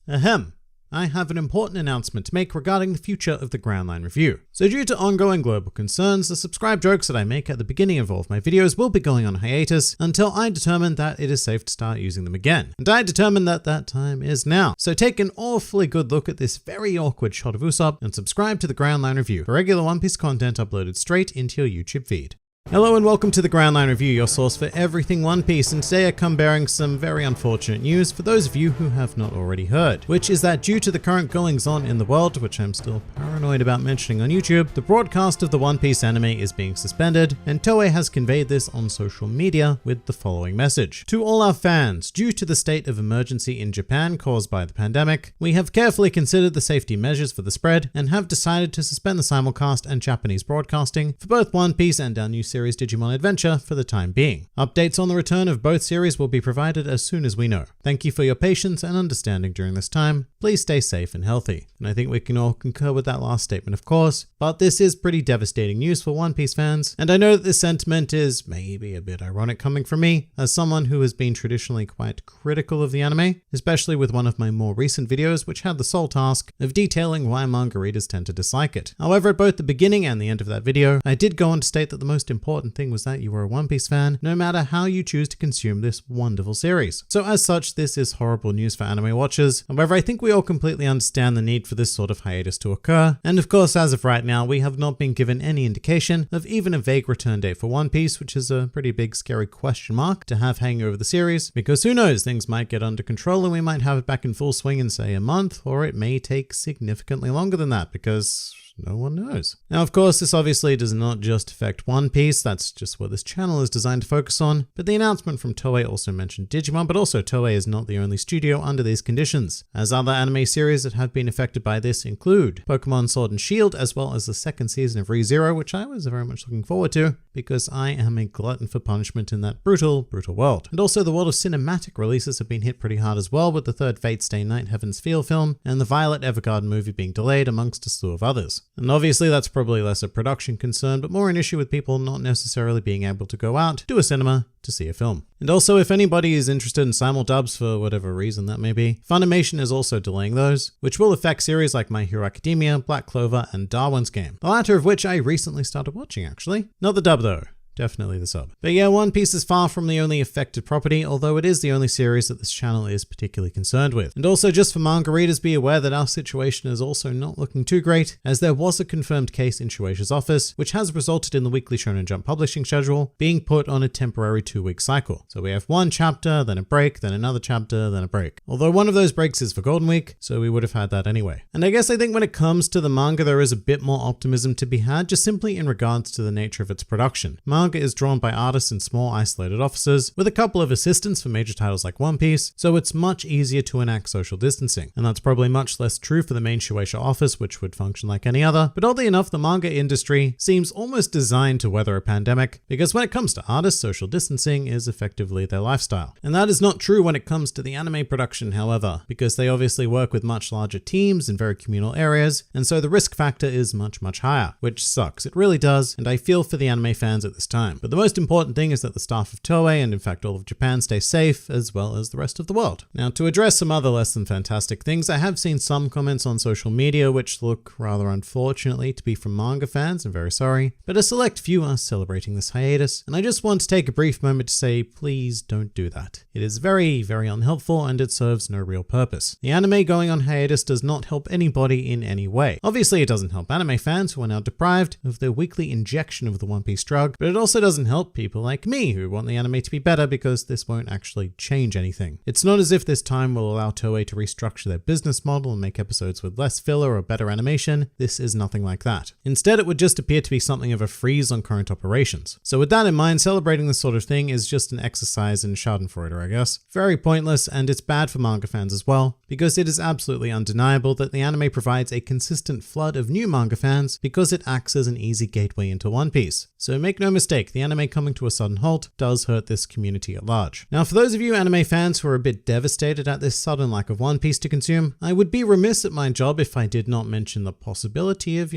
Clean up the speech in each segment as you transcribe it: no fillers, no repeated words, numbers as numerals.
Ahem. I have an important announcement to make regarding the future of the Grand Line Review. So due to ongoing global concerns, the subscribe jokes that I make at the beginning of all of my videos will be going on hiatus until I determine that it is safe to start using them again. And I determined that that time is now. So take an awfully good look at this very awkward shot of Usopp and subscribe to the Grand Line Review for regular One Piece content uploaded straight into your YouTube feed. Hello and welcome to the Grand Line Review, your source for everything One Piece, and today I come bearing some very unfortunate news for those of you who have not already heard, which is that due to the current goings-on in the world, which I'm still paranoid about mentioning on YouTube, the broadcast of the One Piece anime is being suspended, and Toei has conveyed this on social media with the following message. To all our fans, due to the state of emergency in Japan caused by the pandemic, we have carefully considered the safety measures for the spread and have decided to suspend the simulcast and Japanese broadcasting for both One Piece and our new series Digimon Adventure for the time being. Updates on the return of both series will be provided as soon as we know. Thank you for your patience and understanding during this time. Please stay safe and healthy. And I think we can all concur with that last statement, of course, but this is pretty devastating news for One Piece fans, and I know that this sentiment is maybe a bit ironic coming from me, as someone who has been traditionally quite critical of the anime, especially with one of my more recent videos which had the sole task of detailing why manga readers tend to dislike it. However, at both the beginning and the end of that video, I did go on to state that the most important thing was that you were a One Piece fan, no matter how you choose to consume this wonderful series. So as such, this is horrible news for anime watchers. However, I think we all completely understand the need for this sort of hiatus to occur. And of course, as of right now, we have not been given any indication of even a vague return date for One Piece, which is a pretty big scary question mark to have hanging over the series, because who knows, things might get under control and we might have it back in full swing in say a month, or it may take significantly longer than that because no one knows. Now, of course, this obviously does not just affect One Piece, that's just what this channel is designed to focus on, but the announcement from Toei also mentioned Digimon, but also Toei is not the only studio under these conditions, as other anime series that have been affected by this include Pokemon Sword and Shield, as well as the second season of ReZero, which I was very much looking forward to, because I am a glutton for punishment in that brutal, brutal world. And also the world of cinematic releases have been hit pretty hard as well, with the third Fate Stay Night Heaven's Feel film, and the Violet Evergarden movie being delayed, amongst a slew of others. And obviously that's probably less a production concern, but more an issue with people not necessarily being able to go out to a cinema to see a film. And also, if anybody is interested in simuldubs for whatever reason that may be, Funimation is also delaying those, which will affect series like My Hero Academia, Black Clover, and Darwin's Game, the latter of which I recently started watching actually. Not the dub though. Definitely the sub. But yeah, One Piece is far from the only affected property, although it is the only series that this channel is particularly concerned with. And also, just for manga readers, be aware that our situation is also not looking too great, as there was a confirmed case in Shueisha's office, which has resulted in the weekly Shonen Jump publishing schedule being put on a temporary 2-week cycle. So we have one chapter, then a break, then another chapter, then a break. Although one of those breaks is for Golden Week, so we would have had that anyway. And I guess I think when it comes to the manga, there is a bit more optimism to be had, just simply in regards to the nature of its production. Manga is drawn by artists in small isolated offices, with a couple of assistants for major titles like One Piece, so it's much easier to enact social distancing. And that's probably much less true for the main Shueisha office, which would function like any other. But oddly enough, the manga industry seems almost designed to weather a pandemic, because when it comes to artists, social distancing is effectively their lifestyle. And that is not true when it comes to the anime production, however, because they obviously work with much larger teams in very communal areas, and so the risk factor is much, much higher, which sucks. It really does, and I feel for the anime fans at this time. But the most important thing is that the staff of Toei, and in fact all of Japan, stay safe, as well as the rest of the world. Now, to address some other less than fantastic things, I have seen some comments on social media which look rather unfortunately to be from manga fans, I'm very sorry, but a select few are celebrating this hiatus, and I just want to take a brief moment to say, please don't do that. It is very, very unhelpful, and it serves no real purpose. The anime going on hiatus does not help anybody in any way. Obviously, it doesn't help anime fans who are now deprived of their weekly injection of the One Piece drug, but it also doesn't help people like me who want the anime to be better, because this won't actually change anything. It's not as if this time will allow Toei to restructure their business model and make episodes with less filler or better animation. This is nothing like that. Instead, it would just appear to be something of a freeze on current operations. So with that in mind, celebrating this sort of thing is just an exercise in schadenfreude, I guess. Very pointless, and it's bad for manga fans as well, because it is absolutely undeniable that the anime provides a consistent flood of new manga fans because it acts as an easy gateway into One Piece. So make no mistake, the anime coming to a sudden halt does hurt this community at large. Now, for those of you anime fans who are a bit devastated at this sudden lack of One Piece to consume, I would be remiss at my job if I did not mention the possibility of,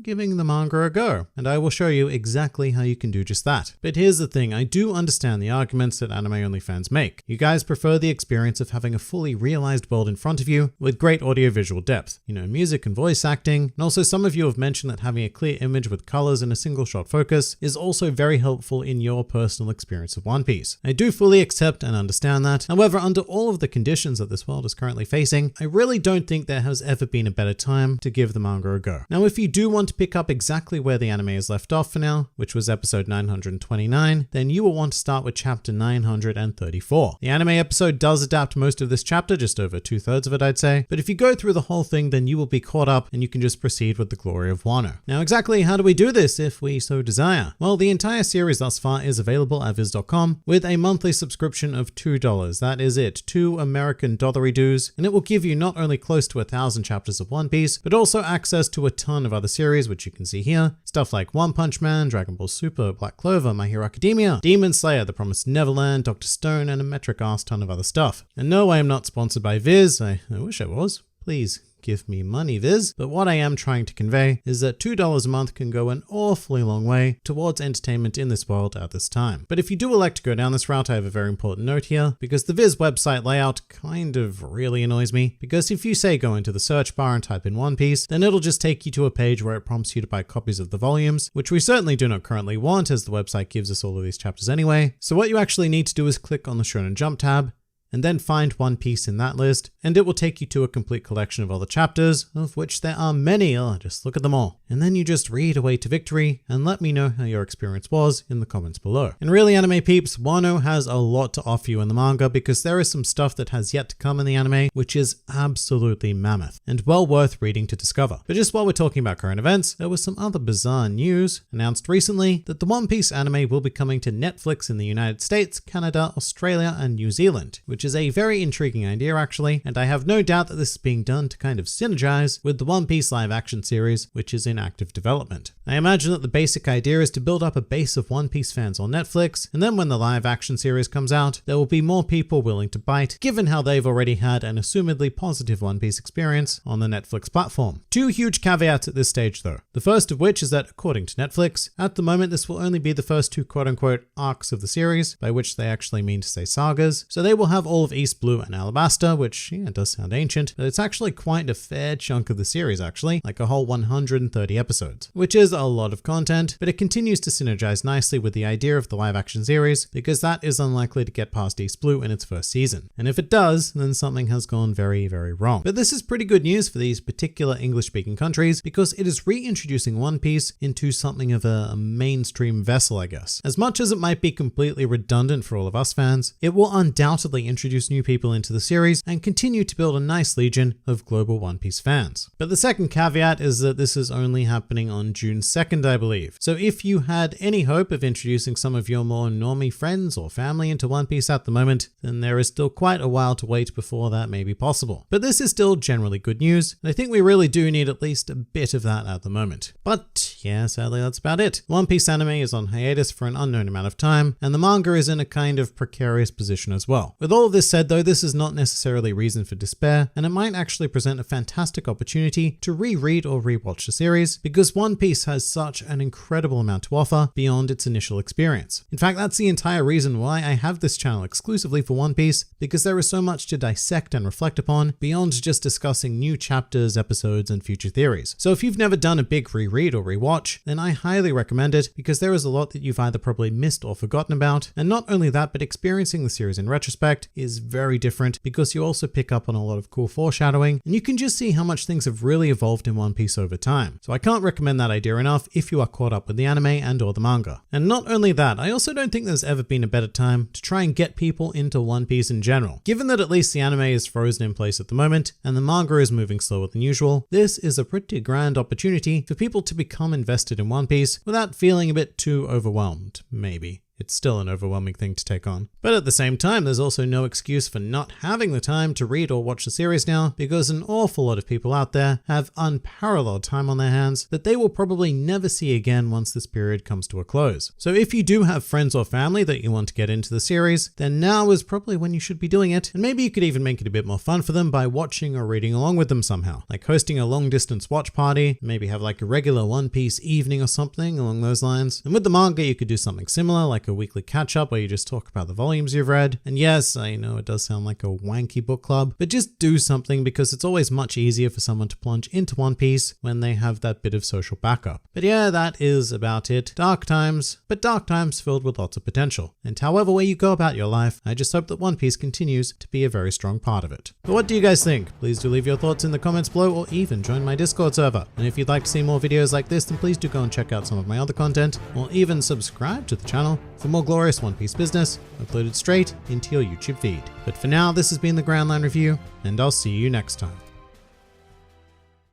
giving the manga a go, and I will show you exactly how you can do just that. But here's the thing, I do understand the arguments that anime-only fans make. You guys prefer the experience of having a fully realized world in front of you with great audio-visual depth, music and voice acting, and also some of you have mentioned that having a clear image with colors and a single shot focus is also very helpful in your personal experience of One Piece. I do fully accept and understand that. However, under all of the conditions that this world is currently facing, I really don't think there has ever been a better time to give the manga a go. Now, if you do want to pick up exactly where the anime is left off for now, which was episode 929, then you will want to start with chapter 934. The anime episode does adapt most of this chapter, just over 2/3 of it I'd say, but if you go through the whole thing, then you will be caught up and you can just proceed with the glory of Wano. Now, exactly how do we do this if we so desire? Well, the entire series thus far is available at viz.com with a monthly subscription of $2. That is it, 2 American dollary dues, and it will give you not only close to 1,000 chapters of One Piece, but also access to a ton of other series, which you can see here. Stuff like One Punch Man, Dragon Ball Super, Black Clover, My Hero Academia, Demon Slayer, The Promised Neverland, Dr. Stone, and a metric ass ton of other stuff. And no, I am not sponsored by Viz. I wish I was. Please give me money, Viz. But what I am trying to convey is that $2 a month can go an awfully long way towards entertainment in this world at this time. But if you do elect to go down this route, I have a very important note here, because the Viz website layout kind of really annoys me, because if you say go into the search bar and type in One Piece, then it'll just take you to a page where it prompts you to buy copies of the volumes, which we certainly do not currently want, as the website gives us all of these chapters anyway. So what you actually need to do is click on the Shonen Jump tab, and then find One Piece in that list, and it will take you to a complete collection of other chapters, of which there are many. Just look at them all. And then you just read away to victory, and let me know how your experience was in the comments below. And really, anime peeps, Wano has a lot to offer you in the manga, because there is some stuff that has yet to come in the anime, which is absolutely mammoth, and well worth reading to discover. But just while we're talking about current events, there was some other bizarre news announced recently that the One Piece anime will be coming to Netflix in the United States, Canada, Australia, and New Zealand, which is a very intriguing idea actually, and I have no doubt that this is being done to kind of synergize with the One Piece live action series, which is in active development. I imagine that the basic idea is to build up a base of One Piece fans on Netflix, and then when the live action series comes out, there will be more people willing to bite, given how they've already had an assumedly positive One Piece experience on the Netflix platform. 2 huge caveats at this stage though. The first of which is that according to Netflix, at the moment this will only be the first 2 quote-unquote arcs of the series, by which they actually mean to say sagas, so they will have all of East Blue and Alabasta, which does sound ancient, but it's actually quite a fair chunk of the series actually, like a whole 130 episodes, which is a lot of content, but it continues to synergize nicely with the idea of the live action series, because that is unlikely to get past East Blue in its first season. And if it does, then something has gone very, very wrong. But this is pretty good news for these particular English-speaking countries, because it is reintroducing One Piece into something of a mainstream vessel, I guess. As much as it might be completely redundant for all of us fans, it will undoubtedly introduce new people into the series and continue to build a nice legion of global One Piece fans. But the second caveat is that this is only happening on June 2nd, I believe. So if you had any hope of introducing some of your more normie friends or family into One Piece at the moment, then there is still quite a while to wait before that may be possible. But this is still generally good news, and I think we really do need at least a bit of that at the moment. But yeah, sadly that's about it. One Piece anime is on hiatus for an unknown amount of time, and the manga is in a kind of precarious position as well. With all of this said though, this is not necessarily reason for despair, and it might actually present a fantastic opportunity to reread or rewatch the series, because One Piece has such an incredible amount to offer beyond its initial experience. In fact, that's the entire reason why I have this channel exclusively for One Piece, because there is so much to dissect and reflect upon beyond just discussing new chapters, episodes, and future theories. So if you've never done a big reread or rewatch, then I highly recommend it, because there is a lot that you've either probably missed or forgotten about, and not only that, but experiencing the series in retrospect is very different, because you also pick up on a lot of cool foreshadowing, and you can just see how much things have really evolved in One Piece over time. So I can't recommend that idea enough if you are caught up with the anime and or the manga. And not only that, I also don't think there's ever been a better time to try and get people into One Piece in general. Given that at least the anime is frozen in place at the moment, and the manga is moving slower than usual, this is a pretty grand opportunity for people to become invested in One Piece without feeling a bit too overwhelmed, maybe. it's still an overwhelming thing to take on. But at the same time, there's also no excuse for not having the time to read or watch the series now, because an awful lot of people out there have unparalleled time on their hands that they will probably never see again once this period comes to a close. So if you do have friends or family that you want to get into the series, then now is probably when you should be doing it, and maybe you could even make it a bit more fun for them by watching or reading along with them somehow, like hosting a long distance watch party, maybe have like a regular One Piece evening or something along those lines. And with the manga, you could do something similar, like a weekly catch up where you just talk about the volumes you've read. And yes, I know it does sound like a wanky book club, but just do something, because it's always much easier for someone to plunge into One Piece when they have that bit of social backup. But yeah, that is about it. Dark times, but dark times filled with lots of potential. And however way you go about your life, I just hope that One Piece continues to be a very strong part of it. But what do you guys think? Please do leave your thoughts in the comments below, or even join my Discord server. And if you'd like to see more videos like this, then please do go and check out some of my other content, or even subscribe to the channel for more glorious One Piece business uploaded straight into your YouTube feed. But for now, this has been the Grand Line Review, and I'll see you next time.